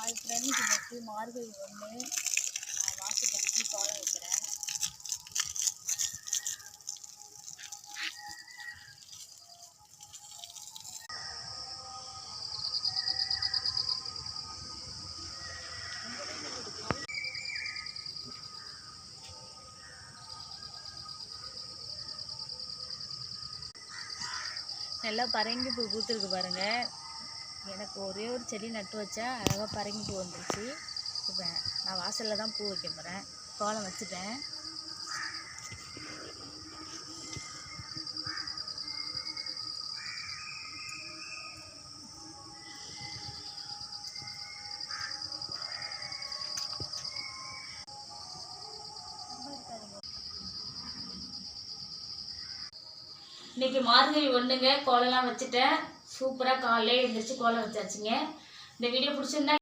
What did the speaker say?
Hi friends, இன்னைக்கு மார்கழி 1 நான் வாசப்படிக்கு கோலம் வைக்கிறேன். நல்லா பரங்கி பூ பூத்துருக்கு பாருங்க. எனக்கு ஒரே ஒரு செடி நட்டு வச்சா அழகாக பரங்கி பூ வந்துருச்சு. இப்போ நான் வாசலில் தான் பூ வைக்க போகிறேன். கோலம் வச்சுட்டேன். இன்னைக்கு மார்கழி 1ங்க, கோலம்லாம் வச்சுட்டேன். சூப்பராக காலையிலே எழுந்திரிச்சு கோலம் வச்சாச்சுங்க. இந்த வீடியோ பிடிச்சிருந்தா